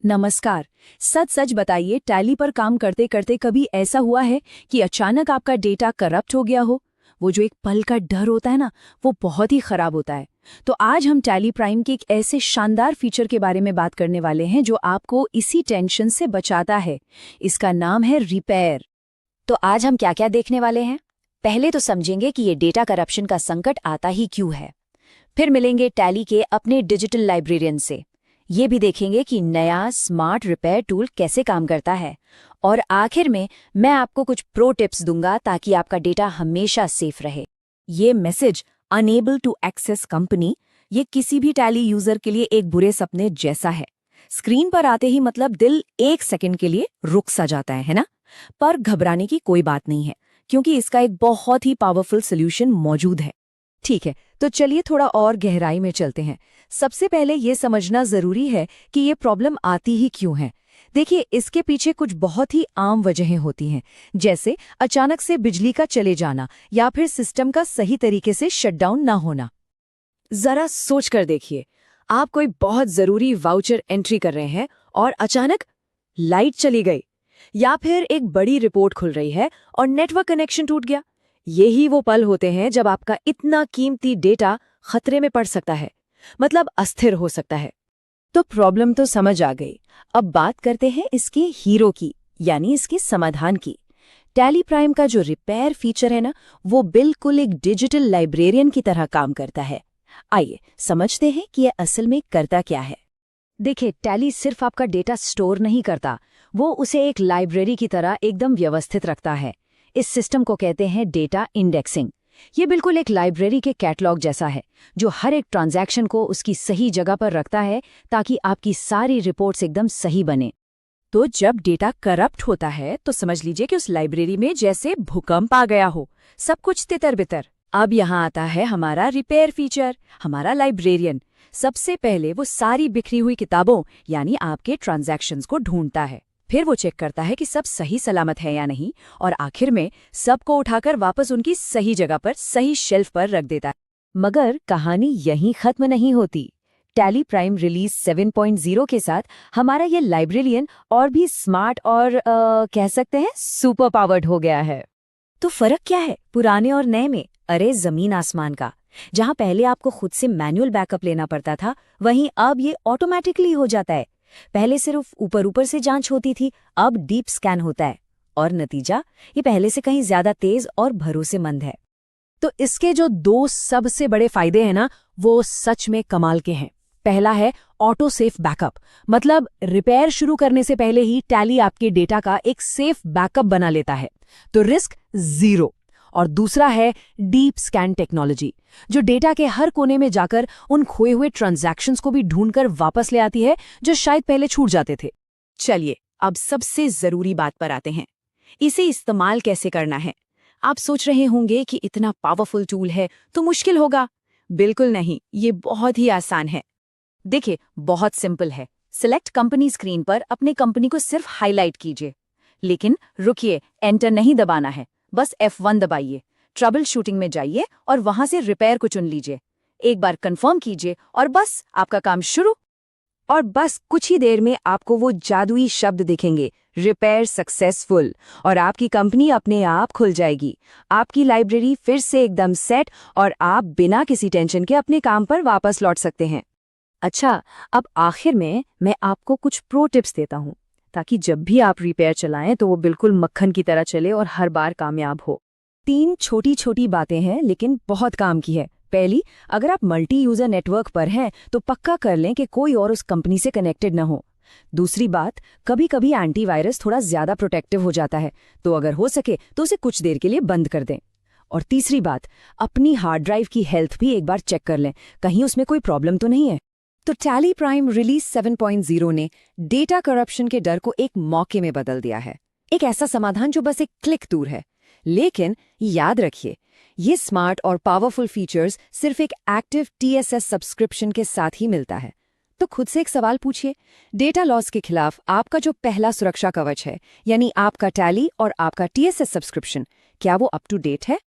नमस्कार। सच सच बताइए, टैली पर काम करते करते कभी ऐसा हुआ है कि अचानक आपका डेटा करप्ट हो गया हो? वो जो एक पल का डर होता है ना, वो बहुत ही खराब होता है। तो आज हम टैली प्राइम के एक ऐसे शानदार फीचर के बारे में बात करने वाले हैं जो आपको इसी टेंशन से बचाता है। इसका नाम है रिपेयर। तो आज हम क्या क्या देखने वाले हैं? पहले तो समझेंगे कि ये डेटा करप्शन का संकट आता ही क्यों है। फिर मिलेंगे टैली के अपने डिजिटल लाइब्रेरियन से। ये भी देखेंगे कि नया स्मार्ट रिपेयर टूल कैसे काम करता है। और आखिर में मैं आपको कुछ प्रो टिप्स दूंगा ताकि आपका डेटा हमेशा सेफ रहे। ये message unable to access company, ये किसी भी टैली यूजर के लिए एक बुरे सपने जैसा है। स्क्रीन पर आते ही मतलब दिल एक सेकंड के लिए रुक सा जाता है ना? पर घबराने की कोई बात नहीं है, क्योंकि इसका एक बहुत ही पावरफुल सोल्यूशन मौजूद है। ठीक है, तो चलिए थोड़ा और गहराई में चलते हैं। सबसे पहले ये समझना जरूरी है कि ये प्रॉब्लम आती ही क्यों है। देखिए, इसके पीछे कुछ बहुत ही आम वजहें होती हैं, जैसे अचानक से बिजली का चले जाना या फिर सिस्टम का सही तरीके से शटडाउन ना होना। जरा सोच कर देखिए, आप कोई बहुत जरूरी वाउचर एंट्री कर रहे हैं और अचानक लाइट चली गई, या फिर एक बड़ी रिपोर्ट खुल रही है और नेटवर्क कनेक्शन टूट गया। यही वो पल होते हैं जब आपका इतना कीमती डेटा खतरे में पड़ सकता है, मतलब अस्थिर हो सकता है। तो प्रॉब्लम तो समझ आ गई। अब बात करते हैं इसके हीरो की, यानी इसके समाधान की। टैली प्राइम का जो रिपेयर फीचर है ना, वो बिल्कुल एक डिजिटल लाइब्रेरियन की तरह काम करता है। आइए समझते हैं कि यह असल में करता क्या है। देखिए, टैली सिर्फ आपका डेटा स्टोर नहीं करता, वो उसे एक लाइब्रेरी की तरह एकदम व्यवस्थित रखता है। इस सिस्टम को कहते हैं डेटा इंडेक्सिंग। ये बिल्कुल एक लाइब्रेरी के कैटलॉग जैसा है, जो हर एक ट्रांजैक्शन को उसकी सही जगह पर रखता है ताकि आपकी सारी रिपोर्ट्स एकदम सही बने। तो जब डेटा करप्ट होता है तो समझ लीजिए कि उस लाइब्रेरी में जैसे भूकंप आ गया हो, सब कुछ तितर-बितर। अब यहाँ आता है हमारा रिपेयर फीचर, हमारा लाइब्रेरियन। सबसे पहले वो सारी बिखरी हुई किताबों यानी आपके ट्रांजैक्शंस को ढूंढता है। फिर वो चेक करता है कि सब सही सलामत है या नहीं, और आखिर में सबको उठाकर वापस उनकी सही जगह पर, सही शेल्फ पर रख देता है। मगर कहानी यहीं खत्म नहीं होती। टैली प्राइम रिलीज 7.0 के साथ हमारा ये लाइब्रेरियन और भी स्मार्ट और कह सकते हैं सुपर पावर्ड हो गया है। तो फर्क क्या है पुराने और नए में? अरे जमीन आसमान का। जहां पहले आपको खुद से मैनुअल बैकअप लेना पड़ता था, वहीं अब ये ऑटोमेटिकली हो जाता है। पहले सिर्फ ऊपर ऊपर से जांच होती थी, अब डीप स्कैन होता है, और नतीजा ये पहले से कहीं ज्यादा तेज और भरोसेमंद है। तो इसके जो दो सबसे बड़े फायदे हैं ना, वो सच में कमाल के हैं। पहला है ऑटो सेफ बैकअप, मतलब रिपेयर शुरू करने से पहले ही टैली आपके डेटा का एक सेफ बैकअप बना लेता है, तो रिस्क जीरो। और दूसरा है डीप स्कैन टेक्नोलॉजी, जो डेटा के हर कोने में जाकर उन खोए हुए ट्रांजैक्शंस को भी ढूंढकर वापस ले आती है, जो शायद पहले छूट जाते थे। चलिए, अब सबसे जरूरी बात पर आते हैं, इसे इस्तेमाल कैसे करना है। आप सोच रहे होंगे कि इतना पावरफुल टूल है तो मुश्किल होगा। बिल्कुल नहीं, ये बहुत ही आसान है। देखिए, बहुत सिंपल है। सिलेक्ट कंपनी स्क्रीन पर अपने कंपनी को सिर्फ हाईलाइट कीजिए, लेकिन रुकिए, एंटर नहीं दबाना है, बस F1 दबाइए। ट्रबल शूटिंग में जाइए और वहां से रिपेयर को चुन लीजिए। एक बार कंफर्म कीजिए और बस आपका काम शुरू। और बस कुछ ही देर में आपको वो जादुई शब्द दिखेंगे, रिपेयर सक्सेसफुल, और आपकी कंपनी अपने आप खुल जाएगी। आपकी लाइब्रेरी फिर से एकदम सेट, और आप बिना किसी टेंशन के अपने काम पर वापस लौट सकते हैं। अच्छा, अब आखिर में मैं आपको कुछ प्रो टिप्स देता हूँ, ताकि जब भी आप रिपेयर चलाएं तो वो बिल्कुल मक्खन की तरह चले और हर बार कामयाब हो। 3 छोटी छोटी बातें हैं, लेकिन बहुत काम की है। पहली, अगर आप मल्टी यूजर नेटवर्क पर हैं तो पक्का कर लें कि कोई और उस कंपनी से कनेक्टेड न हो। दूसरी बात, कभी कभी एंटीवायरस थोड़ा ज्यादा प्रोटेक्टिव हो जाता है, तो अगर हो सके तो उसे कुछ देर के लिए बंद कर दें। और तीसरी बात, अपनी हार्ड ड्राइव की हेल्थ भी एक बार चेक कर लें, कहीं उसमें कोई प्रॉब्लम तो नहीं है। तो टैली प्राइम रिलीज 7.0 ने डेटा करप्शन के डर को एक मौके में बदल दिया है। एक ऐसा समाधान जो बस एक क्लिक दूर है। लेकिन याद रखिए, ये स्मार्ट और पावरफुल फीचर्स सिर्फ एक एक्टिव TSS सब्सक्रिप्शन के साथ ही मिलता है। तो खुद से एक सवाल पूछिए, डेटा लॉस के खिलाफ आपका जो पहला सुरक्षा कवच है, यानी आपका टैली और आपका TSS सब्सक्रिप्शन, क्या वो अप टू डेट है?